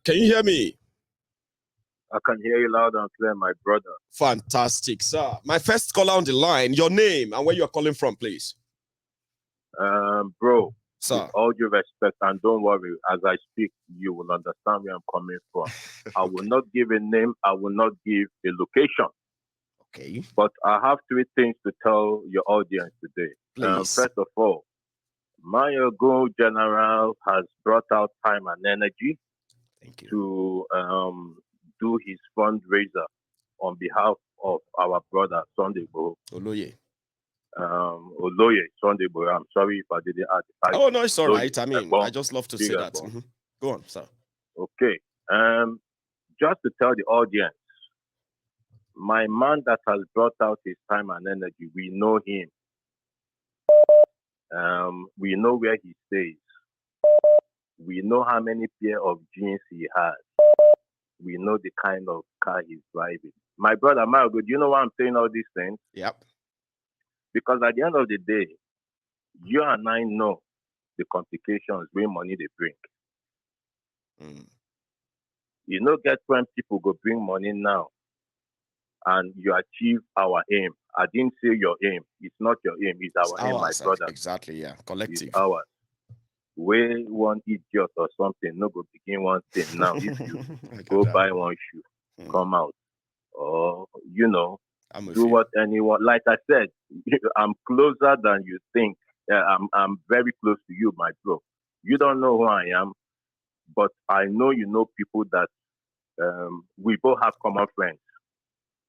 Can you hear me? I can hear you loud and clear, my brother. Fantastic, sir. My first caller on the line, your name and where you're calling from, please. Bro, sir. With all due respect, and don't worry, as I speak, you will understand where I'm coming from. Okay. I will not give a name, I will not give a location. Okay. But I have 3 things to tell your audience today. Please. First of all, Mayogo General has brought out time and energy to do his fundraiser on behalf of our brother Sunday Igboho. Oloye. Oloye Sunday Igboho. I'm sorry if I didn't add the title. Oh no, it's all right. I mean, I just love to say that. Go on, sir. Okay. Just to tell the audience, my man that has brought out his time and energy, we know him. We know where he stays. We know how many pair of jeans he has. We know the kind of car he's driving. My brother Margo, do you know why I'm saying all these things? Yep. Because at the end of the day, you and I know the complications where money they bring. You know, get when people go bring money now and you achieve our aim. I didn't say your aim. It's not your aim. It's our aim, my brother. Exactly, yeah. Collective. It's ours. Where one idiot or something, no go begin one thing now. If you go buy one shoe, come out. Or, you know, do what anyone, like I said, I'm closer than you think. I'm very close to you, my bro. You don't know who I am, but I know you know people that we both have common friends.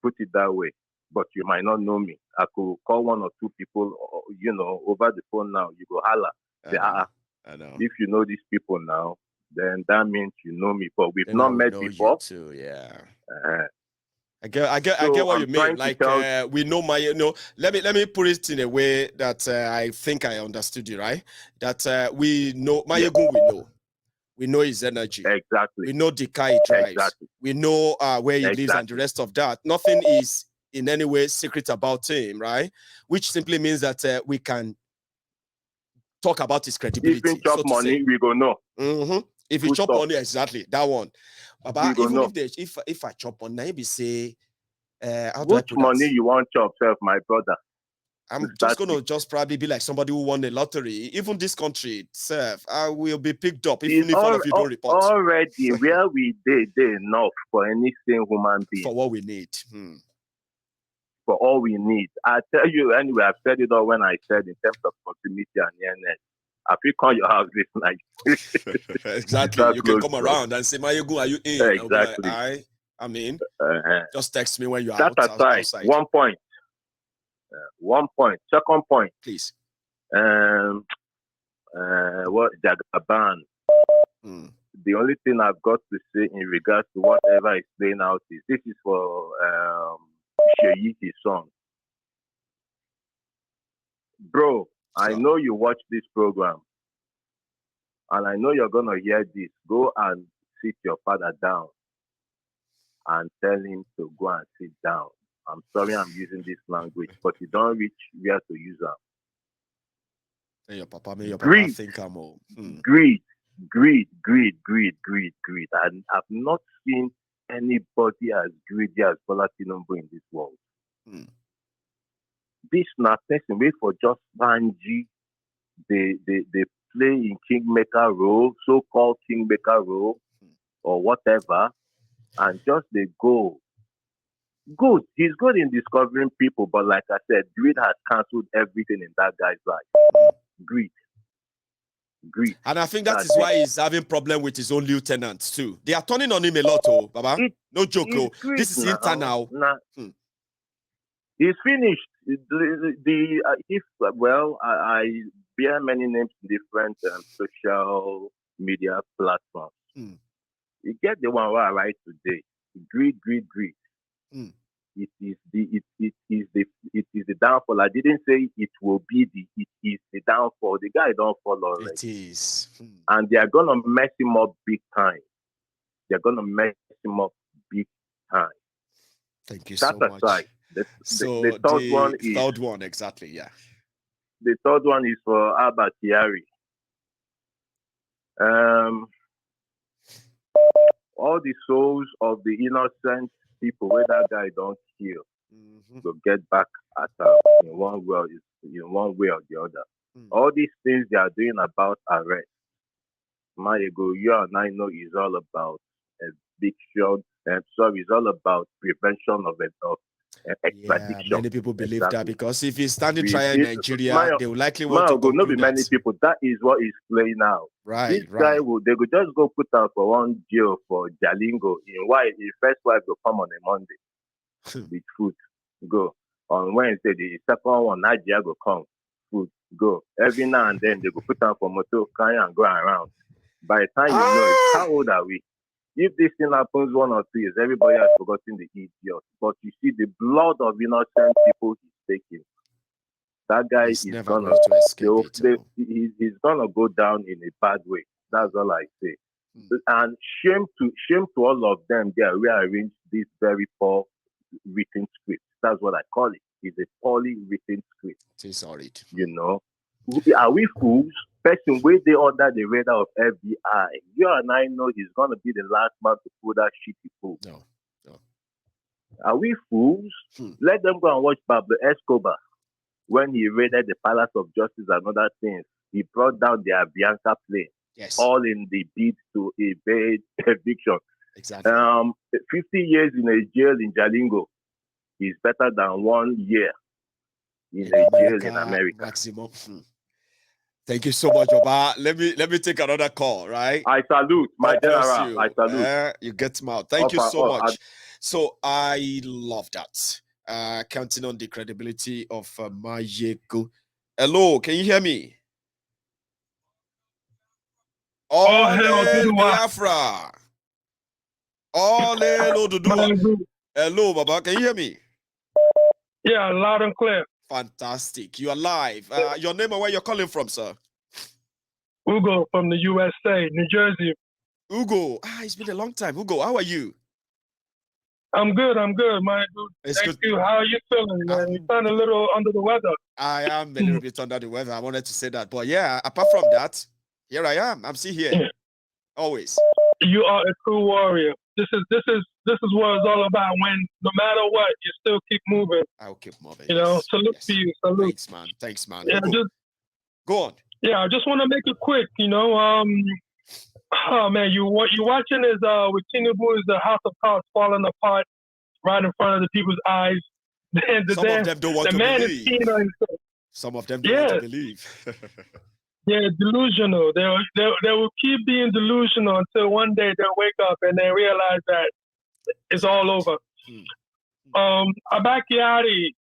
Put it that way. But you might not know me. I could call 1 or 2 people, you know, over the phone now. You go holla. Say, I know. If you know these people now, then that means you know me. But we've not met before. You too, yeah. I get what you mean. Like we know let me put it in a way that I think I understood you, right? That we know Mayegun, we know his energy. Exactly. We know the car he drives. Exactly. We know where he lives and the rest of that. Nothing is in any way secret about him, right? Which simply means that we can talk about his credibility. If we chop money, we go know. If you chop money, exactly that one. But even if I chop money, maybe say, which money you want chop, self, my brother? I'm just gonna probably be like somebody who won the lottery. Even this country itself, I will be picked up even if all of you don't report. Already, where we did enough for any single human being. For what we need. For all we need. I tell you anyway, I've said it all when I said in terms of proximity and nearness. I feel call your house this night. Exactly. You can come around and say, Mayogun, are you in? Exactly. Like, I mean, just text me when you're outside. 1 point. 1 point. Second point. Please. What Jagaban? The only thing I've got to say in regards to whatever is playing out is this is for Sheyiki's song. Bro, I know you watch this program. And I know you're gonna hear this. Go and sit your father down and tell him to go and sit down. I'm sorry I'm using this language, but you don't reach where to use them. Hey, your papa think I'm all. Greed. And I've not seen anybody as greedy as Bola Tinubu in this world. This na person wait for just Banji. They play in kingmaker role, so-called kingmaker role, or whatever, and just they go. Good. He's good in discovering people, but like I said, greed has cancelled everything in that guy's life. Greed. And I think that is why he's having problem with his own lieutenants too. They are turning on him a lot, Baba. No joke, this is internal. He's finished. I bear many names in different social media platforms. You get the one where I write today. Greed. It is the downfall. I didn't say it will be it is the downfall. The guy don't fall already. It is. And they are gonna mess him up big time. Thank you so much. Aside. The third one, exactly, yeah. The third one is for Albert Yari. all the souls of the innocent people where that guy don't kill to get back at in one way or the other. All these things they are doing about arrest, Mayego, you and I know is all about eviction. Sorry, it's all about prevention of extradition. Yeah, many people believe that because if he's standing trial in Nigeria, they will likely want to conclude not be that. many people. That is what is playing out. Right, this guy they could just go put out for one jail for Jalingo. In why his first wife will come on a Monday with food. Go. On Wednesday, the second one, Nigeria will come. Food. Go. Every now and then they go put out for motor, carry and go around. By the time you know it, how old are we? If this thing happens 1 or 2 years, everybody has forgotten the idiot. But you see the blood of innocent people he's taking. That guy is gonna to escape he's gonna go down in a bad way. That's all I say. And shame to all of them. They are rearranged this very poor written script. That's what I call it. It's a poorly written script. It's solid. You know, are we fools? Person where they under the radar of FBI. You and I know he's gonna be the last man to pull that shitty fool. No. Are we fools? Let them go and watch Pablo Escobar. When he raided the Palace of Justice and other things, he brought down the Avianca plane. Yes. All in the bid to evade eviction. Exactly. 50 years in a jail in Jalingo is better than 1 year in a jail in America. Maximum. Thank you so much, Oba. Let me take another call, right? I salute my general. I salute. You get him out. Thank you so much. So I love that. Counting on the credibility of Mayego. Hello, can you hear me? Biafra. Hello, Baba. Can you hear me? Yeah, loud and clear. Fantastic. You are live. Your name and where you're calling from, sir? Ugo from the USA, New Jersey. Ugo. It's been a long time. Ugo, how are you? I'm good, my dude. Thank you. How are you feeling, man? You sound a little under the weather. I am a little bit under the weather. I wanted to say that. But yeah, apart from that, here I am. I'm still here. Always. You are a true warrior. This is what it's all about. When no matter what, you still keep moving. I'll keep moving. You know, salute to you. Salute. Thanks, man. Yeah, go on. Yeah, I just want to make it quick. You know, oh man, you watching is with Tinubu is the House of Cards falling apart right in front of the people's eyes. Some of them don't want to believe. Some of them don't want to believe. Yeah, delusional. They will keep being delusional until one day they'll wake up and they realize that it's all over. Abakiari,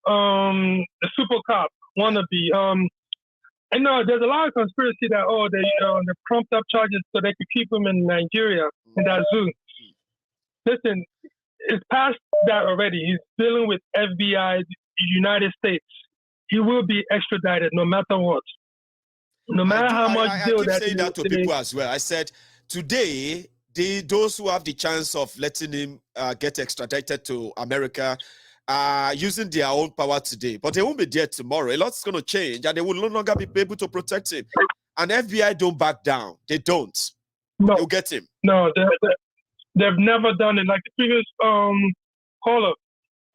the super cop wannabe. I know there's a lot of conspiracy that they trumped up charges so they could keep him in Nigeria in that zoo. Listen, it's past that already. He's dealing with FBI, United States. He will be extradited no matter what. No matter how much deal I keep saying that to people as well. I said today, those who have the chance of letting him get extradited to America are using their own power today, but they won't be there tomorrow. A lot's going to change, and they will no longer be able to protect him. And FBI don't back down. They don't. No. They'll get him. No, they've never done it. Like the previous caller,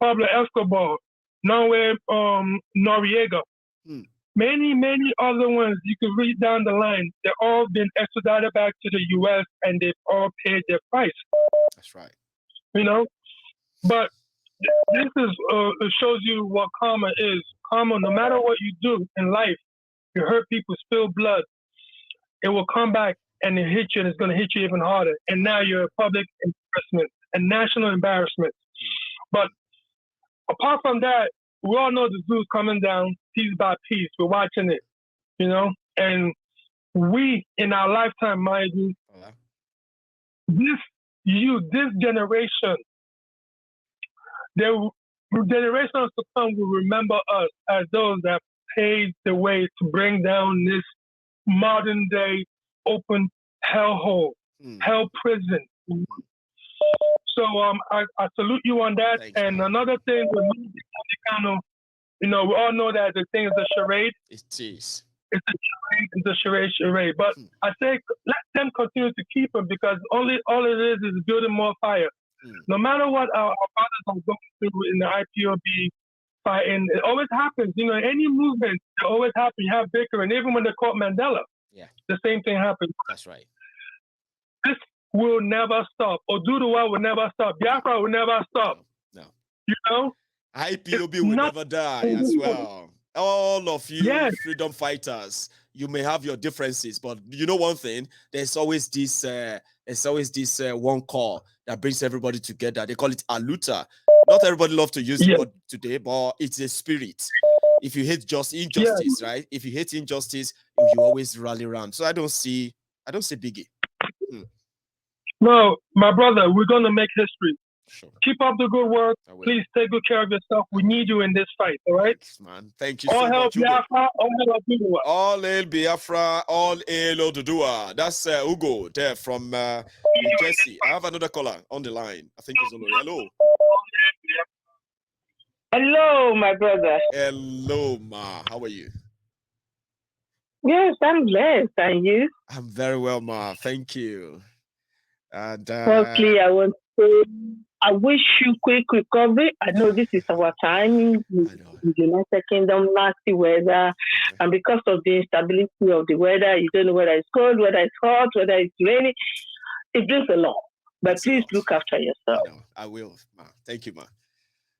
Pablo Escobar, Norway, Noriega. Many other ones you can read down the line. They've all been extradited back to the U.S. and they've all paid their price. That's right. You know, but this is it shows you what karma is. Karma, no matter what you do in life, you hurt people, spill blood, it will come back and it hit you, and it's going to hit you even harder. And now you're a public embarrassment, a national embarrassment. But apart from that, we all know the zoo's coming down piece by piece. We're watching it, you know, and we in our lifetime, mind you, this generation, the generations to come will remember us as those that paved the way to bring down this modern day open hellhole, hell prison. So I salute you on that. Thanks, and man. Another thing with Kanu, you know, we all know that the thing is a charade. It is. It's a charade. But I say let them continue to keep him because all it is building more fire. No matter what our brothers are going through in the IPOB fighting, it always happens. You know, any movement, it always happens. You have bickering. Even when they caught Mandela, the same thing happens. That's right. This will never stop. Oduduwa will never stop. Biafra will never stop. No. You know? IPOB will never die as well. All of you freedom fighters, you may have your differences, but you know one thing, there's always this one call that brings everybody together. They call it aluta. Not everybody loves to use the word today, but it's a spirit. If you hate injustice, right? If you hate injustice, you always rally around. So I don't see biggie. No, my brother, we're gonna make history. Sure. Keep up the good work. Please take good care of yourself. We need you in this fight, all right? Thanks, man. Thank you so much. Biafra, all hail Oduduwa. All hail Biafra, all hail Oduduwa. That's Ugo there from New Jersey. I have another caller on the line. I think it's Olori. Hello. Hello, my brother. Hello, ma. How are you? Yes, I'm blessed. And you? I'm very well, ma. Thank you. And firstly, I want to say I wish you quick recovery. I know this is our time in the United Kingdom, nasty weather, and because of the instability of the weather, you don't know whether it's cold, whether it's hot, whether it's rainy. It brings a lot. But please look after yourself. I will, ma. Thank you, ma.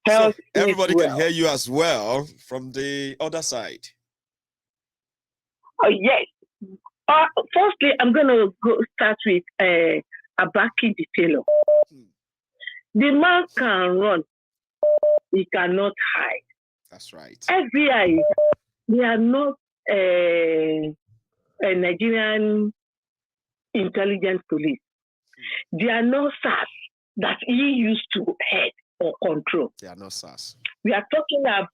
Health so everybody can hear you as well from the other side. Oh, yes. Firstly, I'm going to start with Abaki the tailor. The man can run. He cannot hide. That's right. FBI, they are not a Nigerian intelligence police. They are not SARS that he used to head or control. They are not SARS. We are talking about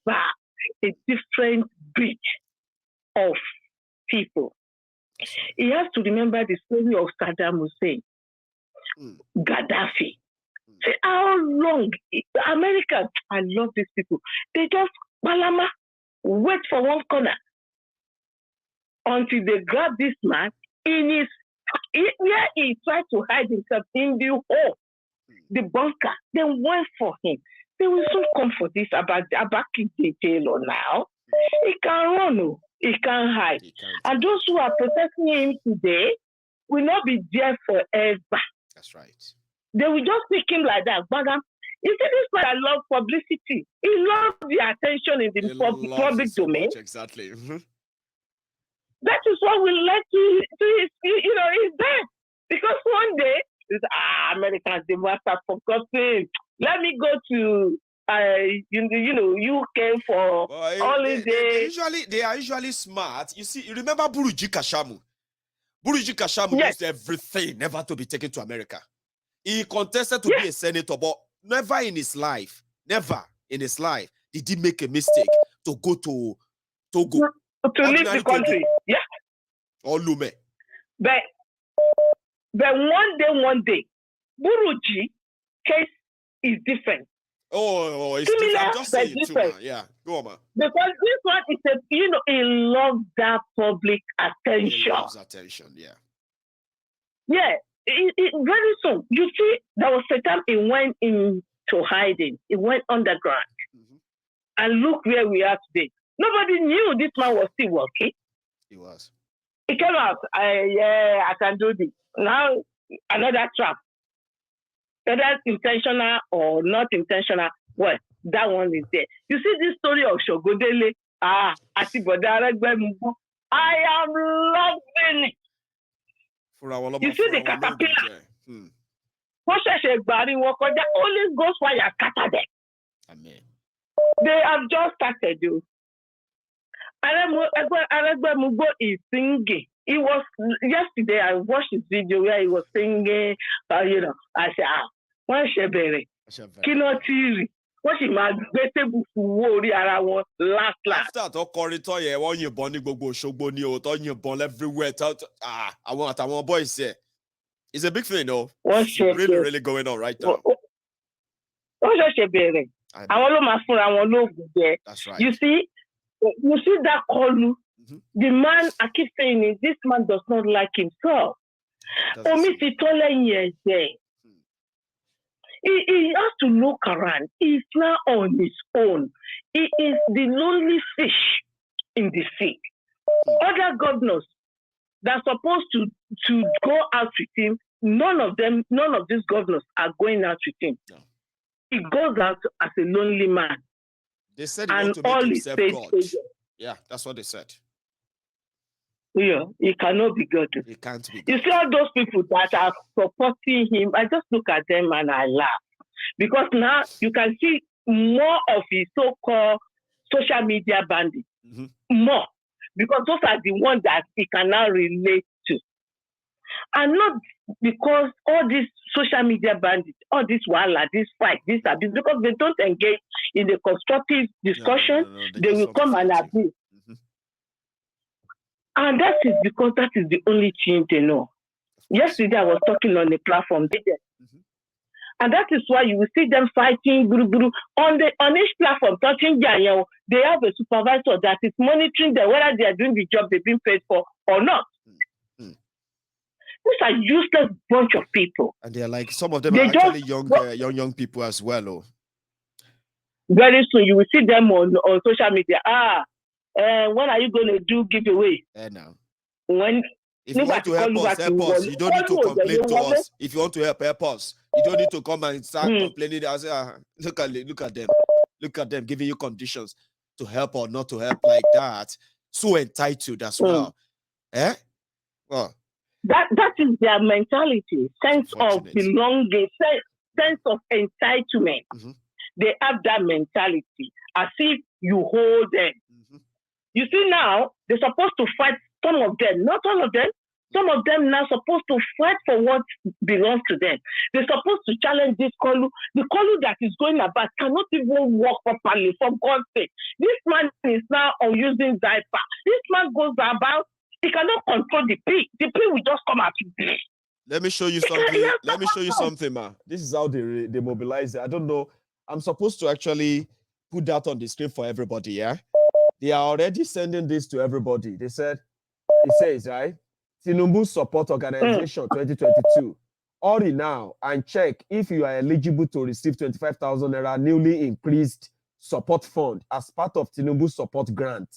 a different breed of people. He has to remember the story of Saddam Hussein, Gaddafi. Say how long America, I love these people. They just balama, wait for one corner until they grab this man where he tried to hide himself in the hole, the bunker. Then went for him. They will soon come for this Abaki Taylor now. He can run, he can hide. And those who are protecting him today will not be there forever. That's right. They will just pick him like that. But you see, this man, I love publicity. He loves the attention in the public domain. Much, exactly. That is what we like to he's there. Because one day, Americans, they must have forgotten. Let me go to UK for holiday. They are usually smart. You see, you remember Buruji Kashamu? Buruji Kashamu used everything never to be taken to America. He contested to be a senator, but never in his life did he make a mistake to go to Togo. To leave the country. Togo. Yeah. Or Lume. But one day, Buruji case is different. It's different. I'm just saying it too, man. Yeah, go on, man. Because this one is he loves that public attention. He loves attention, yeah. Yeah. Very soon, you see, there was a time he went into hiding. He went underground. And look where we are today. Nobody knew this man was still working. He was. He came out, I can do this. Now, another trap. Whether intentional or not intentional, well, that one is there. You see this story of Shogodele, I am loving it. You see the caterpillar. Only goes why you scatter them. Amen. They have just started, though. Aregbe Mugbo is singing. He was yesterday. I watched his video where he was singing. I said, "One shebere, kino tiri, what she mad betebu fuwori ara won last." After to corridor ye, won yinbon ni gbogbo Osogbo ni o, to yinbon everywhere. I want our boys here. It's a big thing, though. It's really going on right now. What shebere? Àwọn ló máa fúnra wọn lóògùn jẹ. That's right. You see that Kanu, The man, I keep saying it, this man does not like himself. He has to look around. He's now on his own. He is the lonely fish in the sea. Other governors that are supposed to go out with him, none of these governors are going out with him. No. He goes out as a lonely man. They said he wants to make himself God. Yeah, that's what they said. Yeah, he cannot be God. He can't be God. You see all those people that are supporting him, I just look at them and I laugh. Because now you can see more of his so-called social media bandits. More. Because those are the ones that he can now relate to. And not because all these social media bandits, all this wala, this fight, this abuse, because they don't engage in the constructive discussion, they will come and abuse. And that is because that is the only thing they know. Yesterday I was talking on the platform, and that is why you will see them fighting on each platform, touching they have a supervisor that is monitoring them whether they are doing the job they've been paid for or not. These are useless bunch of people. And they're like, some of them are actually young people as well. Oh. Very soon you will see them on social media. When are you going to do giveaway? No. If you want to help us. You don't need to complain to us. If you want to help us. You don't need to come and start complaining. I say, look at them. Look at them giving you conditions to help or not to help like that. So entitled as well. Well, that is their mentality, sense of belonging, sense of entitlement. They have that mentality as if you hold them. You see now, they're supposed to fight, some of them, not all of them. Some of them now supposed to fight for what belongs to them. They're supposed to challenge this Kanu. The Kanu that is going about cannot even walk properly, for God's sake. This man is now using diaper. This man goes about, he cannot control the pig. The pig will just come out. Let me show you something. Let me show you something, ma. This is how they mobilize it. I don't know. I'm supposed to actually put that on the screen for everybody, yeah? They are already sending this to everybody. It says, right? Tinubu Support Organization 2022. Hurry now and check if you are eligible to receive 25,000 naira newly increased support fund as part of Tinubu Support Grant.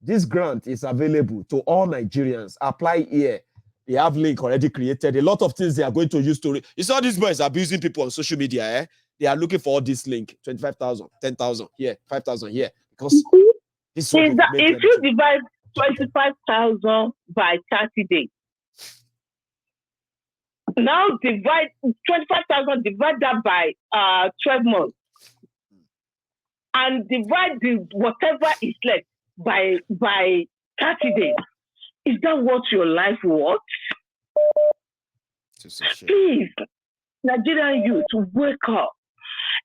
This grant is available to all Nigerians. Apply here. They have link already created. A lot of things they are going to use to... You saw these boys abusing people on social media, eh? They are looking for all this link. 25,000, 10,000 here, 5,000 here. Because... If you divide 25,000 by 30 days, now divide 25,000, divide that by 12 months, and divide whatever is left by 30 days. Is that what your life was? Please, Nigerian youth, wake up.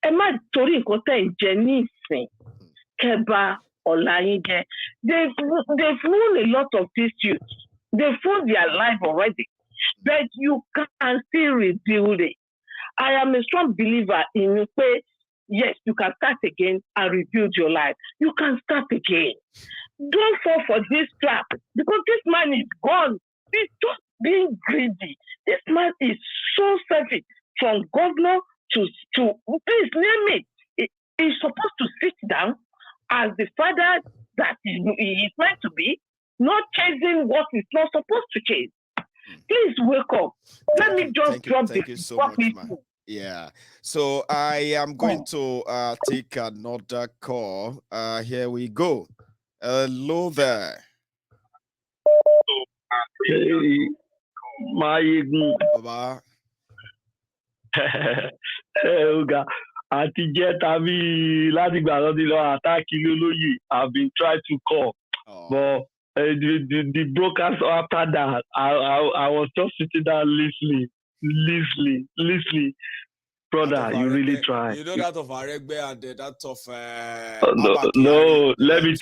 Emma Tori Kota Jenny Keba. They've known a lot of these youths. They've found their life already. But you can still rebuild it. I am a strong believer in say, yes, you can start again and rebuild your life. You can start again. Don't fall for this trap because this man is gone. He's just being greedy. This man is so selfish. From governor to please name it. He's supposed to sit down as the father that he is meant to be, not chasing what he's not supposed to chase. Please wake up. Let me just drop this. Thank you so much, man. Yeah. So I am going to take another call. Here we go. Hello there. Hey, my Baba. I've been trying to call, but the brokers after that, I was just sitting down listening. Brother, you really try. You know that of Aregbe and that of no. Let me.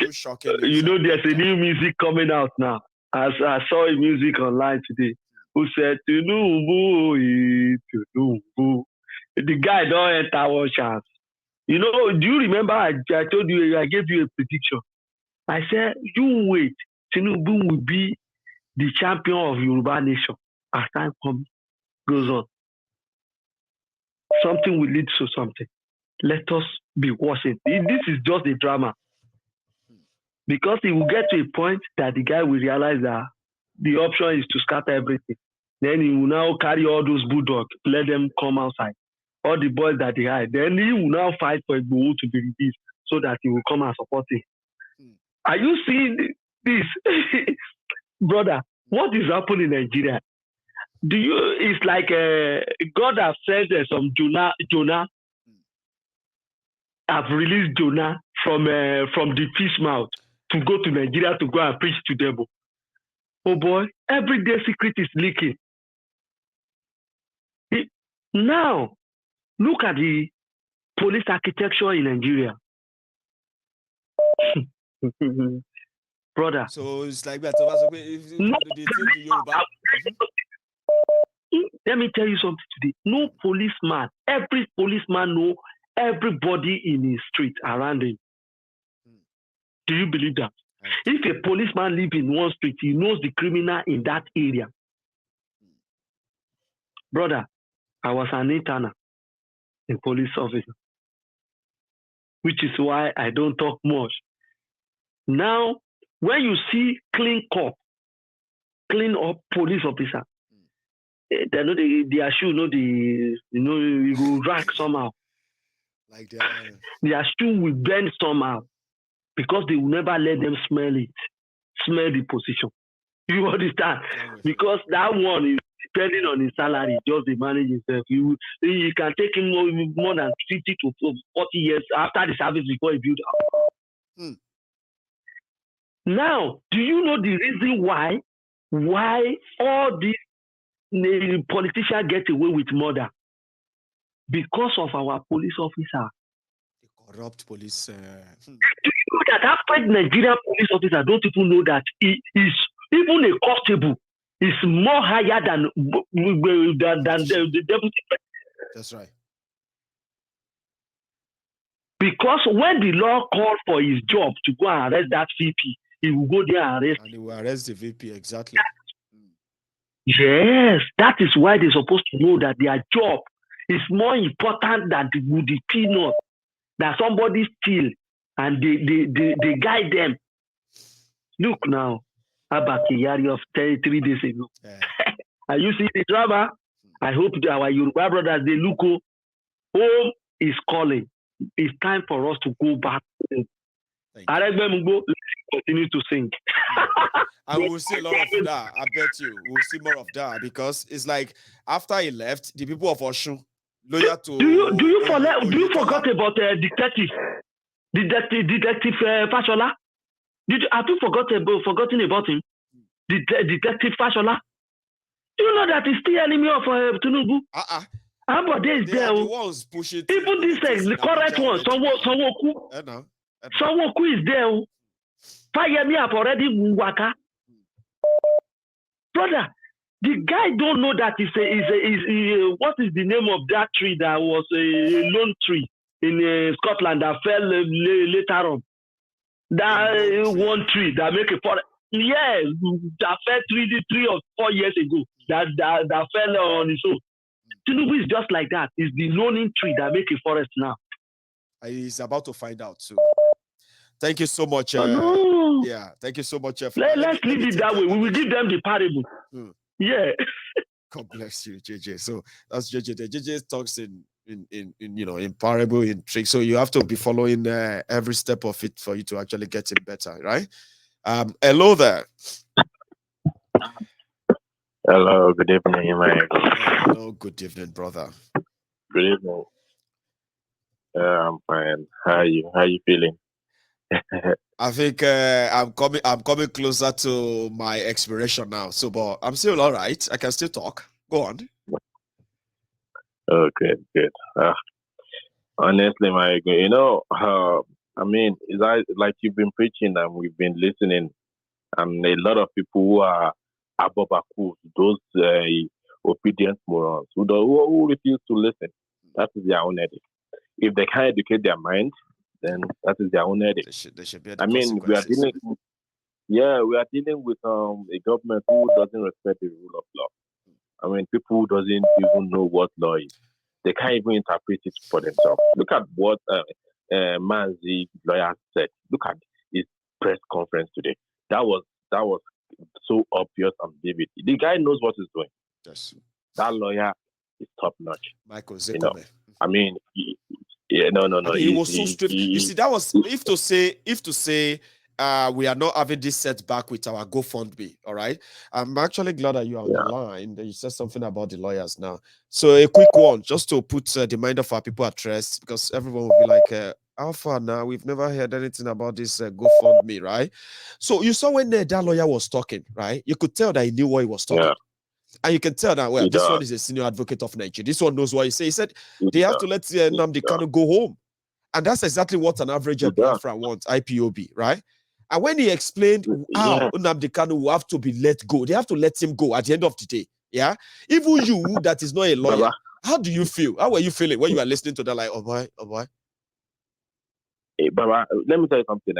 You know, there's a new music coming out now. I saw a music online today. Who said Tinubu? The guy don't enter one chance. You know, do you remember I told you, I gave you a prediction? I said, you wait Tinubu will be the champion of Yoruba nation as time goes on. Something will lead to something. Let us be watching. This is just a drama. Because he will get to a point that the guy will realize that the option is to scatter everything. Then he will now carry all those bulldogs, let them come outside. All the boys that he hide. Then he will now fight for Igboho to be released so that he will come and support him. Are you seeing this? Brother, what is happening in Nigeria? It's like God has sent some Jonah. Have released Jonah from the fish mouth to go to Nigeria to go and preach to them. Oh boy, everyday secret is leaking. Now, look at the police architecture in Nigeria. Brother. So it's like that. Let me tell you something today. No policeman, every policeman knows everybody in his street around him. Do you believe that? If a policeman lives in one street, he knows the criminal in that area. Brother, I was an intern in police officer, which is why I don't talk much. Now, when you see clean up police officer, they know their shoe, you will rack somehow. Like their shoe will bend somehow because they will never let them smell the position. You understand? Because that one is depending on his salary, just the manage himself. You can take him more than 50 to 40 years after the service before he build up. Now, do you know the reason why all these politicians get away with murder? Because of our police officer. The corrupt police. Do you know that after Nigerian police officer don't even know that he is even a constable is more higher than the deputy. That's right. Because when the law called for his job to go and arrest that VP, he will go there and arrest. And he will arrest the VP, exactly. Yes, that is why they're supposed to know that their job is more important than the peanut that somebody steal and they guide them. Look now, Abakiyari of 3 days ago. Yeah. Are you seeing the drama? I hope that our Yoruba brothers, they look home is calling. It's time for us to go back home. Continue to sing. And we'll see a lot of that. I bet you we'll see more of that because it's like after he left, the people of Osun loyal to. Do you forget about detective Fashola? Have you forgotten about him? Detective Fashola. Do you know that he's still enemy of Tinubu? But there is there. Even this the correct one, Sanwo-Olu. Sanwo-Olu is there. Fayemi have already waka. Brother, the guy don't know that what is the name of that tree that was a lone tree in Scotland that fell later on? That one tree that make a forest. Yes, that fell 3 or 4 years ago. That fell on its own. Tinubu is just like that. It's the lone tree that make a forest now. He's about to find out soon. Thank you so much. No. Yeah, thank you so much. Let's leave it that way. We will give them the parable. Yeah. God bless you, JJ. So that's JJ. The JJ talks in parable, in trick. So you have to be following every step of it for you to actually get it better, right? Hello there. Hello, good evening, Mike. Hello, good evening, brother. Good evening. I'm fine. How are you feeling? I think I'm coming closer to my expiration now. So, but I'm still all right. I can still talk. Go on. Oh, good. Honestly, Mike, I mean, like you've been preaching and we've been listening, and a lot of people who are abobaku, those obedient morons who refuse to listen. That is their own edict. If they can't educate their mind, then that is their own edict. They should bear I mean, we are dealing. Yeah, we are dealing with a government who doesn't respect the rule of law. I mean, people who doesn't even know what law is. They can't even interpret it for themselves. Look at what Manzi lawyer said. Look at his press conference today. That was so obvious and vivid. The guy knows what he's doing. Yes. That lawyer is top notch. Michael Zekome. I mean, no. He was so straight. You see, that was if to say we are not having this setback with our GoFundMe. All right. I'm actually glad that you are on the line. That you said something about the lawyers now. So a quick one, just to put the mind of our people at rest, because everyone will be like, how far now? We've never heard anything about this GoFundMe, right? So you saw when that lawyer was talking, right? You could tell that he knew what he was talking. Yeah. And you can tell that, well, this one is a senior advocate of Nigeria. This one knows what he said. He said they have to let Nnamdi Kanu go home. And that's exactly what an average Biafran wants, IPOB, right? And when he explained how Nnamdi Kanu will have to be let go, they have to let him go at the end of the day. Yeah. Even you, that is not a lawyer, how do you feel? How were you feeling when you were listening to that? Like, oh boy. Hey, Baba, let me tell you something.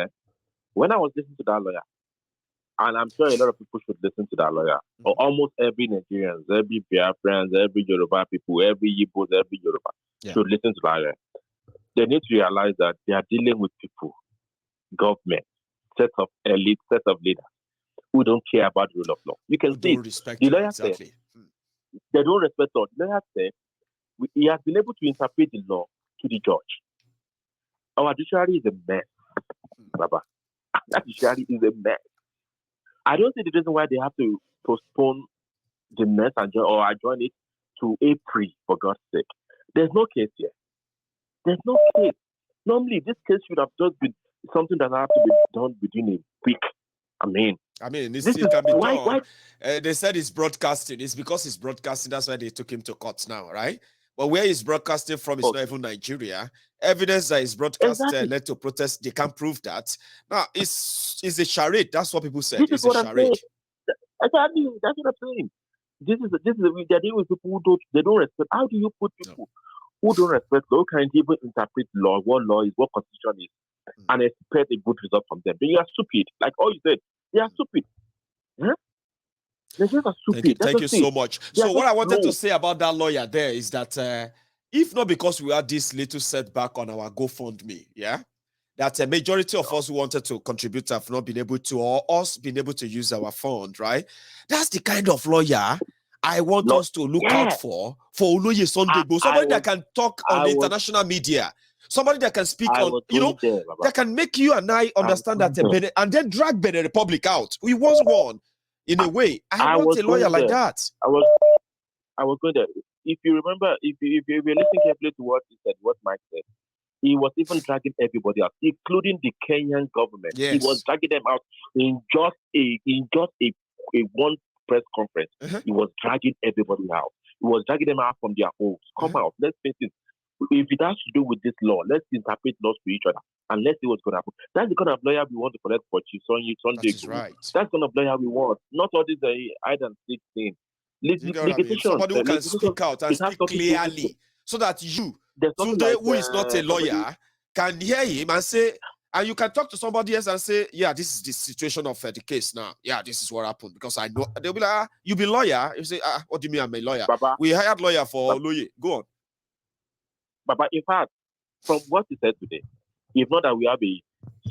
When I was listening to that lawyer, and I'm sure a lot of people should listen to that lawyer, or almost every Nigerians, every Biafrans, every Yoruba people, every Igbos, every Yoruba should listen to that lawyer. They need to realize that they are dealing with people, government, set of elite, set of leaders who don't care about the rule of law. You can see the lawyer said they don't respect law. The lawyer said he has been able to interpret the law to the judge. Our judiciary is a mess, Baba. That judiciary is a mess. I don't see the reason why they have to postpone the mess or adjourn it to April, for God's sake. There's no case here. There's no case. Normally, this case should have just been something that has to be done within a week. I mean, this can be done. They said it's broadcasting. It's because it's broadcasting. That's why they took him to court now, right? But where he's broadcasting from is not even Nigeria. Evidence that his broadcast led to protest, they can't prove that. Now, it's a charade. That's what people said. It's a charade. Exactly. That's what I'm saying. They're dealing with people who don't respect. How do you put people who don't respect law, can't even interpret law, what law is, what constitution is, and expect a good result from them? Then you are stupid. Like all you said, they are stupid. Huh? Thank you so much. So what I wanted to say about that lawyer there is that if not because we had this little setback on our GoFundMe, that a majority of us who wanted to contribute have not been able to, or us being able to use our fund, right? That's the kind of lawyer I want us to look out for Oloye Sunday. Somebody that can talk on the international media. Somebody that can speak on, that can make you and I understand that and then drag Benin Republic out. We was one. In a way, I want a lawyer like that. I was going there. If you remember, if you listen carefully to what he said, what Mike said, he was even dragging everybody out, including the Kenyan government. Yes. He was dragging them out in just a one press conference. He was dragging everybody out. He was dragging them out from their homes. Come out. Let's face it. If it has to do with this law, let's interpret laws to each other and let's see what's going to happen. That's the kind of lawyer we want to collect for Chief Sunday. That's right. That's the kind of lawyer we want. Not all this hide and seek thing. Somebody who can speak out and speak clearly so that you, today, who is not a lawyer, can hear him and say, and you can talk to somebody else and say, yeah, this is the situation of the case now. Yeah, this is what happened because I know. They'll be like, you be lawyer. You say, what do you mean I'm a lawyer? Baba, we hired lawyer for Oloye. Go on. But in fact, from what he said today, if not that we have a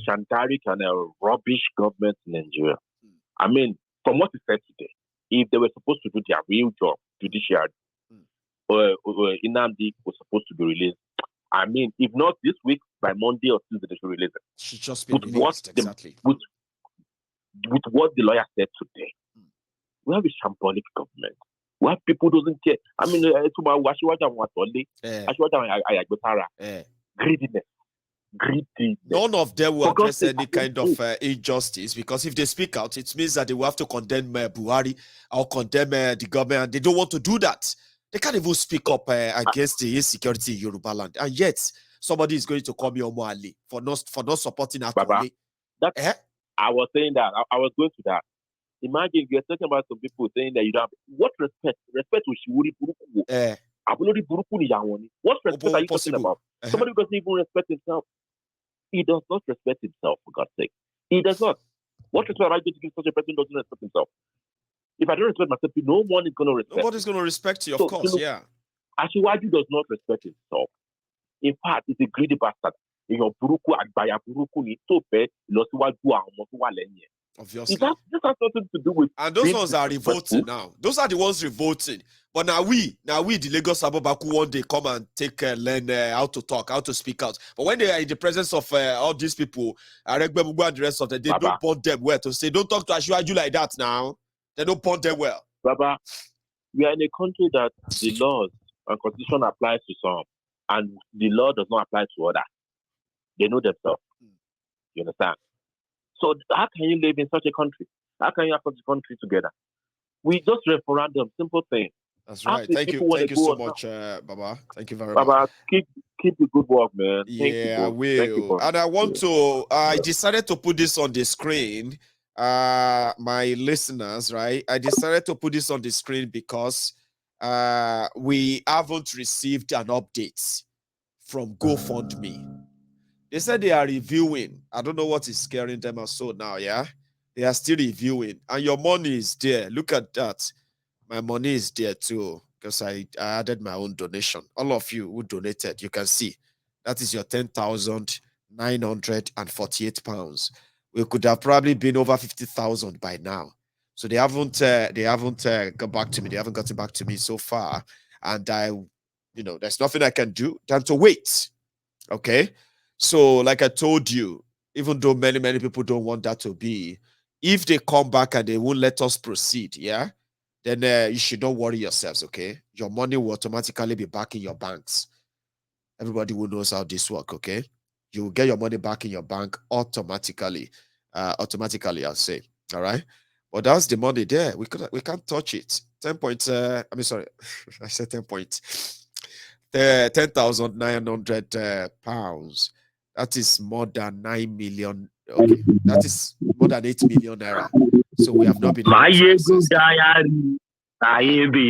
shantarik and a rubbish government in Nigeria. I mean, from what he said today, if they were supposed to do their real job, judiciary, Nnamdi was supposed to be released. I mean, if not this week, by Monday or Tuesday, they should release it. She just been released, exactly. With what the lawyer said today, we have a shambolic government. Why people doesn't care? I mean, greediness. None of them will address any kind of injustice because if they speak out, it means that they will have to condemn Buhari or condemn the government, and they don't want to do that. They can't even speak up against the insecurity in Yoruba land, and yet somebody is going to call me Omo Ali for not supporting Akole. I was saying that. I was going to that. Imagine you're talking about some people saying that you don't have what respect to Shiwuri Buruku. What respect are you talking about? Somebody who doesn't even respect himself. He does not respect himself, for God's sake. He does not. What respect are you going to give such a person who doesn't respect himself? If I don't respect myself, no one is going to respect. Nobody's going to respect you, of course, yeah. Aṣíwájú does not respect himself. In fact, he's a greedy bastard. Èèyàn burúkú àgbàyà burúkú ni tó fẹ́ lọ síwájú àwọn ọmọ tó wà lẹ́yìn ẹ̀. Obviously. This has nothing to do with. And those ones are revolting now. Those are the ones revolting. But now we, the Lagos Abobaku, one day come and learn how to talk, how to speak out. But when they are in the presence of all these people, Aregbe Mugwa and the rest of them, they don't point them well to say, don't talk to Asiwaju like that now. They don't point them well. Baba, we are in a country that the laws and constitution applies to some, and the law does not apply to others. They know themselves. You understand? So how can you live in such a country? How can you have such a country together? We just referendum, simple thing. That's right. Thank you so much, Baba. Thank you very much. Baba, keep the good work, man. I will. And I want to, I decided to put this on the screen, my listeners, right? I decided to put this on the screen because we haven't received an update from GoFundMe. They said they are reviewing. I don't know what is scaring them or so now, yeah? They are still reviewing. And your money is there. Look at that. My money is there too because I added my own donation. All of you who donated, you can see. That is your 10,948 pounds. We could have probably been over 50,000 by now. So they haven't gone back to me. They haven't gotten back to me so far. And there's nothing I can do than to wait. Okay? So, like I told you, even though many people don't want that to be, if they come back and they won't let us proceed, yeah, then you should not worry yourselves, okay? Your money will automatically be back in your banks. Everybody who knows how this works, okay? You will get your money back in your bank automatically. I'll say, all right? But that's the money there. We can't touch it. 10 points. I said 10 points. 10,900 pounds. That is more than 9 million. Okay, that is more than 8 million naira. So we have not been able to access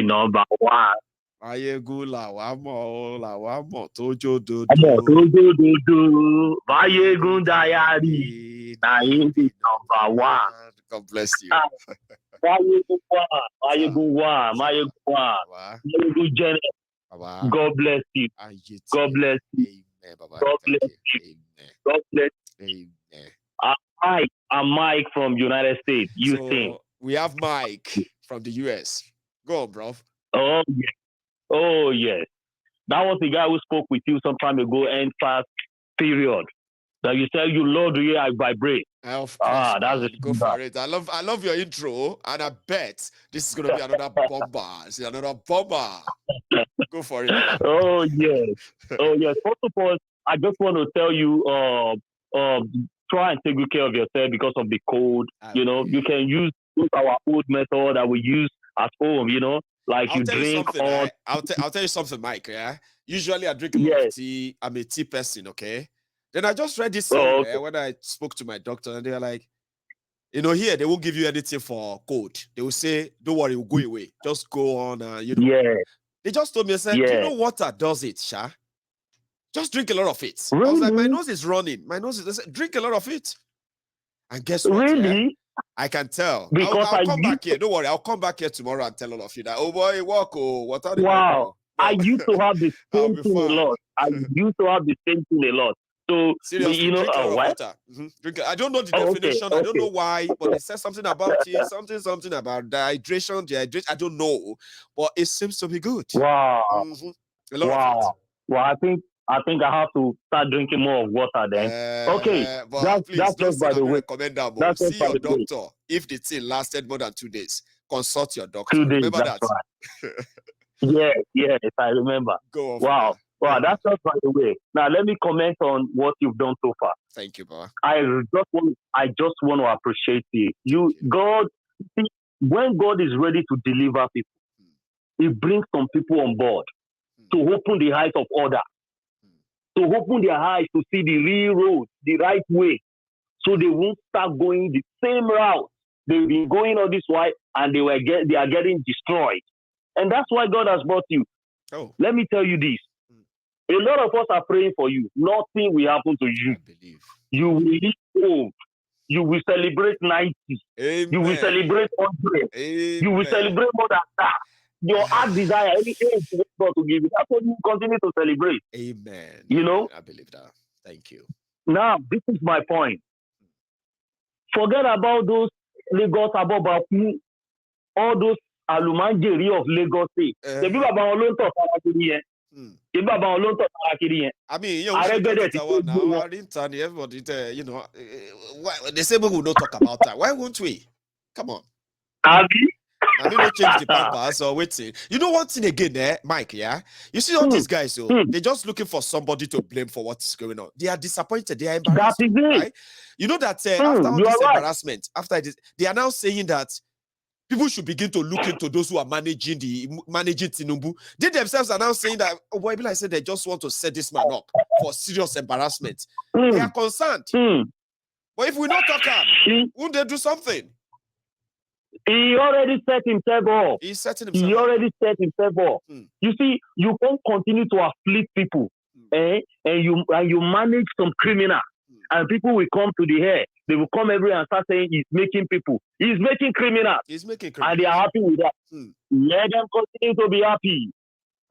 number one. Ayegu lawamo tojo do. Mayegun diary. Number one. God bless you. Mayegun God bless you. God bless you. Amen, Baba. God bless you. Amen. God bless you. Amen. I'm Mike from United States. So we have Mike from the US. Go on, bro. Oh, yes. Oh, yes. That was the guy who spoke with you some time ago, end fast period. That you said you love the way I vibrate. Of course, that's it. Go for it. I love your intro, and I bet this is gonna be another bomber. It's another bomber. Go for it. Oh yes. Oh yes. First of all, I just want to tell you, try and take good care of yourself because of the cold. You can use our old method that we use at home. Like you drink. I'll tell you something, Mike. Yeah. Usually I drink a lot of tea. I'm a tea person. Okay. Then I just read this somewhere when I spoke to my doctor, and they were like, here they won't give you anything for cold. They will say, don't worry, we'll go away. Just go on. They just told me, I said, do you know water does it, Sha? Just drink a lot of it. Really? I was like, my nose is running. They said, drink a lot of it. And guess what? Really? Yeah? I can tell. Because I'll come back here. Don't worry, I'll come back here tomorrow and tell all of you that, oh boy, walk, what are they? Wow. I used to have the same thing a lot. So, seriously, drink a lot of water. Drink. I don't know the definition. Okay. I don't know why, but it says something about it, something about dehydration. I don't know, but it seems to be good. Wow. A lot of it. Well, I think I have to start drinking more of water then. Okay. But that's just by the way. See your doctor. If the thing lasted more than 2 days, consult your doctor. 2 days. Remember that. Right. Yes, I remember. Go on. Wow. Wow, that's just by the way. Now let me comment on what you've done so far. Thank you, Baba. I just want to appreciate you. God, see, when God is ready to deliver people, He brings some people on board to open the eyes of others, to open their eyes to see the real road, the right way, so they won't start going the same route they've been going all this while, and they are getting destroyed. And that's why God has brought you. Let me tell you this. A lot of us are praying for you. Nothing will happen to you. I believe. You will live old. you will celebrate 90. Amen. You will celebrate 100. Amen. You will celebrate more than that. Your heart desire, any age God to give you, that's what you continue to celebrate. Amen. You know? I believe that. Thank you. Now, this is my point. Forget about those Lagos Abobaku, all those Alumanjeri of Lagos State. The people about Olonto Farakiri. The people about Olonto Farakiri. I mean, you know, everybody, you know, they say we will not talk about that. Why won't we? Come on. Abi? I mean, no change the purpose or waiting. You know one thing again, Mike, yeah? You see all these guys, so they're just looking for somebody to blame for what's going on. They are disappointed, they are embarrassed. That is it. Right? You know that after all this embarrassment, after this, they are now saying that people should begin to look into those who are managing Tinubu. They themselves are now saying that, oh boy, I said they just want to set this man up for serious embarrassment. They are concerned. But if we don't talk up, won't they do something? He already set himself up. He's setting himself He already set himself up. You see, you can't continue to afflict people, and you manage some criminal, and people will come to the air. They will come everywhere and start saying he's making people. He's making criminals. He's making criminals. And they are happy with that. Let them continue to be happy.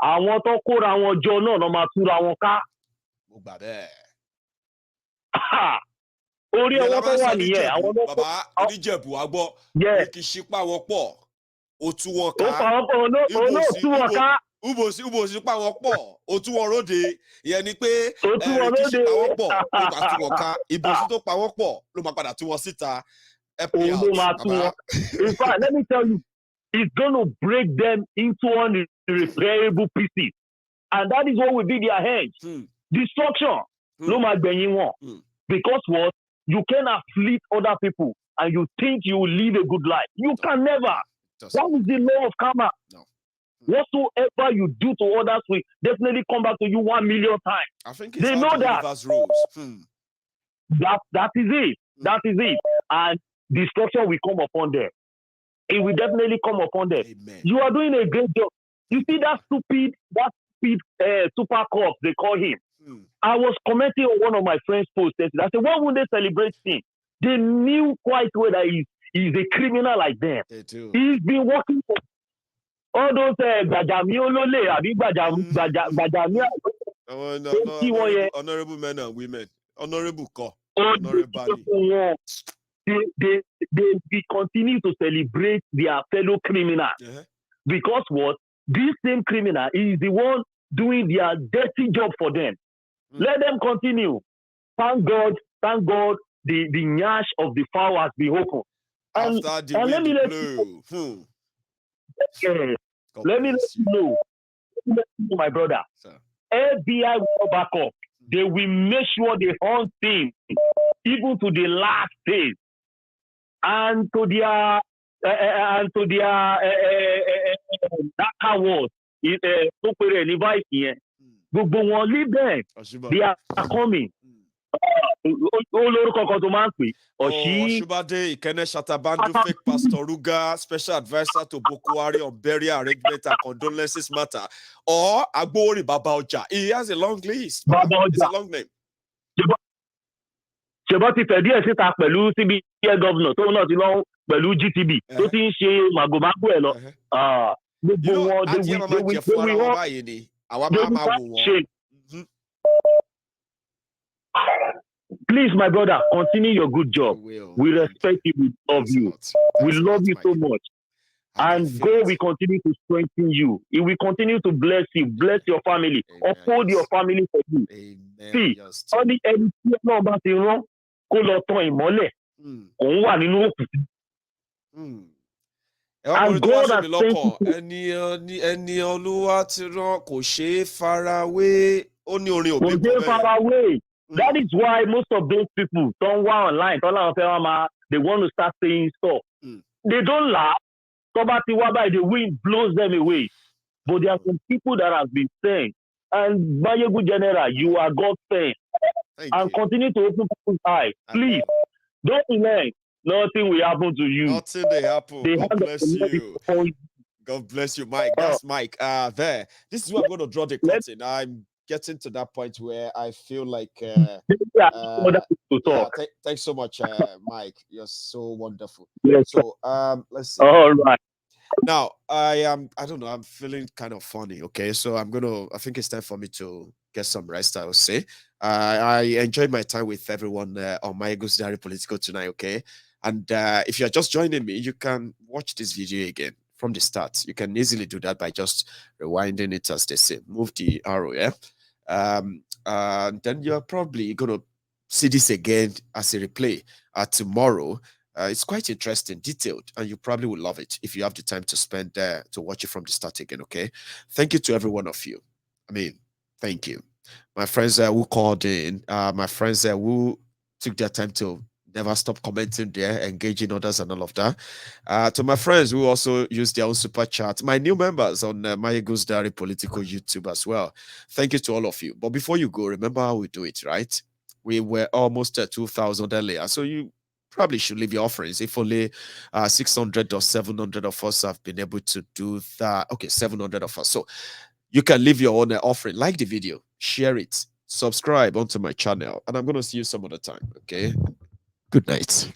I want to call àwọn jọ náà lọ máa túra wọn ká. Mo gbà bẹ́ẹ̀. Orí ọwọ́ tó wà nìyẹn. Bàbá oníjẹ̀bù agbọ́. Kì í ṣípà wọn pọ̀. Ó tú wọn ká. Ó pa wọn pọ̀, tú wọn ká. Ubosi pa wọn pọ̀. Ó tú wọn róde. Ìyẹn ni pé ó tú wọn róde. Kì í ṣípà wọn pọ̀. Ó máa tú wọn ká. Ìbòsí tó pa wọn pọ̀ ló máa padà tú wọn síta. Òun ló máa tú wọn. In fact, let me tell you, it's going to break them into irreparable pieces. And that is what will be their end. Destruction. No máa gbẹ̀yìn wọn. Because what? You can afflict other people and you think you will live a good life. You can never. That is the law of karma. No. Whatsoever you do to others will definitely come back to you 1,000,000 times. I think it's they know that. That is it. That is it. And destruction will come upon them. It will definitely come upon them. Amen. You are doing a great job. You see that stupid super corp, they call him. I was commenting on one of my friends' posts. I said, why wouldn't they celebrate him? They knew quite well that he's a criminal like them. They do. He's been working for all those honorable men and women. Honorable call. They continue to celebrate their fellow criminals. Because what? This same criminal is the one doing their dirty job for them. Let them continue. Thank God, the nyash of the fowl has been opened. And let me let you know. Let me let you know, my brother. FBI will back up. They will make sure they hunt things, even to the last days, and to their darker world. Gbogbo wọn leave them. They are coming. Olórúkọ kan tó máa ń pè. Oshubade Ikene Shatabandu, fake Pastor Ruga, special advisor to Boko Haram on burial arrangement and condolences matter. Or Agbori Baba Oja. He has a long list. It's a long name. Ṣèbọ́ ti fẹ̀dí ẹ̀ síta pẹ̀lú CBN governor tó náà ti lọ pẹ̀lú GTB tó ti ń ṣe màgòmágò ẹ̀ lọ. Gbogbo wọn Please, my brother, continue your good job. We respect you, we love you. We love you so much. And God will continue to strengthen you. He will continue to bless you, bless your family, uphold your family for you. See, only any number ti rán kó lọ tàn ìmọ́lẹ̀. Òun wà nínú òkùnkùn. And God has sent ẹni Olúwa ti rán kò ṣeé farawé. Ó ní orin òbí kò ṣeé farawé. That is why most of those people don't want online. They want to start saying stuff. They don't laugh. The wind blows them away. But there are some people that have been saying, and Bayegu General, you are God's friend. And continue to open people's eyes. Please, don't relent. Nothing will happen to you. Nothing will happen. God bless you. God bless you, Mike. That's Mike. There. This is where I'm going to draw the curtain. getting to that point where I feel like thanks so much, Mike. You're so wonderful. Yes, so let's see. All right. Now I don't know, I'm feeling kind of funny. Okay, so I think it's time for me to get some rest, I will say. I enjoyed my time with everyone on my Eagles Diary Political tonight. Okay, and if you're just joining me, you can watch this video again from the start. You can easily do that by just rewinding it, as they say. Move the arrow, yeah. Then you're probably gonna see this again as a replay tomorrow. It's quite interesting, detailed, and you probably will love it if you have the time to spend there to watch it from the start again. Okay, thank you to every one of you. I mean, thank you, my friends who called in, my friends who took their time to never stop commenting there, engaging others and all of that. To my friends who also use their own super chat, my new members on My Eagles Diary Political YouTube as well. Thank you to all of you. But before you go, remember how we do it, right? We were almost at 2,000 earlier, so you probably should leave your offerings. If only 600 or 700 of us have been able to do that. Okay, 700 of us. So you can leave your own offering. Like the video, share it, subscribe onto my channel, and I'm going to see you some other time. Okay, good night.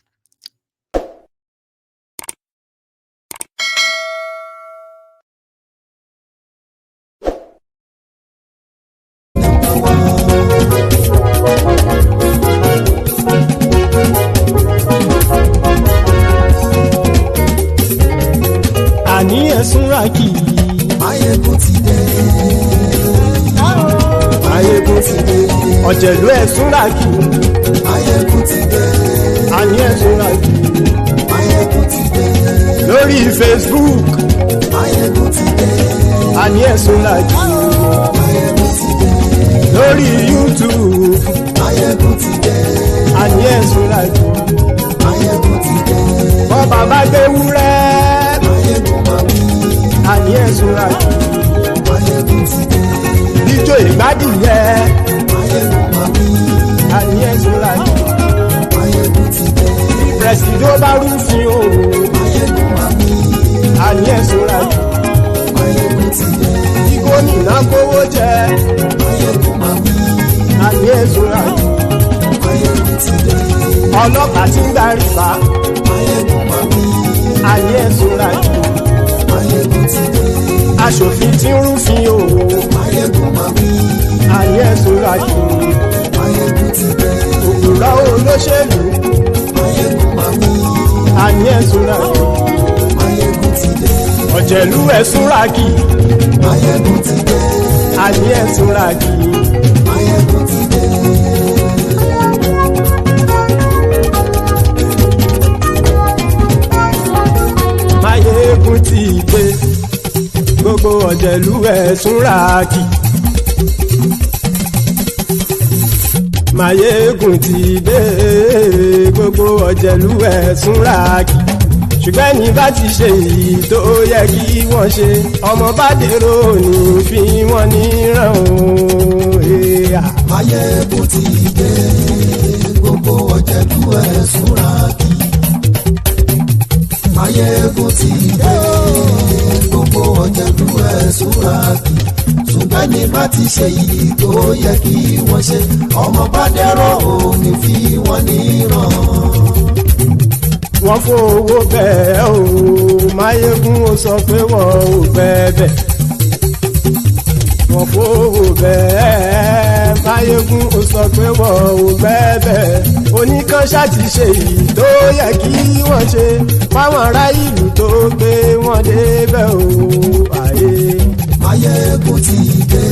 Àní ẹ̀sùnra kì í. Máyégún ti dé. Máyégún ti dé. Ọ̀jẹ̀lú ẹ̀sùnra kì í. Máyégún ti dé. Àní ẹ̀sùnra kì í. Máyégún ti dé. Lórí Facebook. Máyégún ti dé. Àní ẹ̀sùnra kì í. Máyégún ti dé. Lórí YouTube. Máyégún ti dé. Àní ẹ̀sùnra kì í. Máyégún ti dé. Bọ́ bàbá gbé wúrẹ́. Àní ẹ̀sùnra kì í. Ijó ìgbádìyẹ. Àní ẹ̀sùnra kì í. Bí pẹ̀sìdó bá rúfin o. Àní ẹ̀sùnra kì í. Bí gómìnà kówó jẹ. Àní ẹ̀sùnra kì í. Ọlọ́pàá tí ń gba rìbá. Àní ẹ̀sùnra kì í. Aṣòfin tí ń rúfin o. Àní ẹ̀sùnra kì í. Òpùrọ́ olóṣèlú. Àní ẹ̀sùnra kì í. Ọ̀jẹ̀lú ẹ̀sùnra kì í. Àní ẹ̀sùnra kì í. Máyégún ti dé. Gbogbo ọ̀jẹ̀lú ẹ̀sùnra kì í. Máyégún ti dé. Gbogbo ọ̀jẹ̀lú ẹ̀sùnra kì í. Ṣùgbọ́n ní bá ti ṣe èyí tó yẹ kí wọ́n ṣe, ọmọ bá dèrò ní fi wọ́n níran o. Máyégún ti dé. Gbogbo ọ̀jẹ̀lú ẹ̀sùnra kì í. Máyégún ti dé. Gbogbo ọ̀jẹ̀lú ẹ̀sùnra kì í. Ṣùgbọ́n ní bá ti ṣe èyí tó yẹ kí wọ́n ṣe, ọmọ bá dèrò ní fi wọ́n níran. Wọ́n fowó bẹ́ẹ̀ o. Máyégún ó sọ pé wọ́n ò bẹ́ẹ̀. Wọ́n fowó bẹ́ẹ̀. Máyégún ó sọ pé wọ́n ò bẹ́ẹ̀. Oníkanṣá ti ṣe èyí tó yẹ kí wọ́n ṣe fáwọn ará ìlú tó gbé wọn débẹ̀ o. Máyégún ti dé.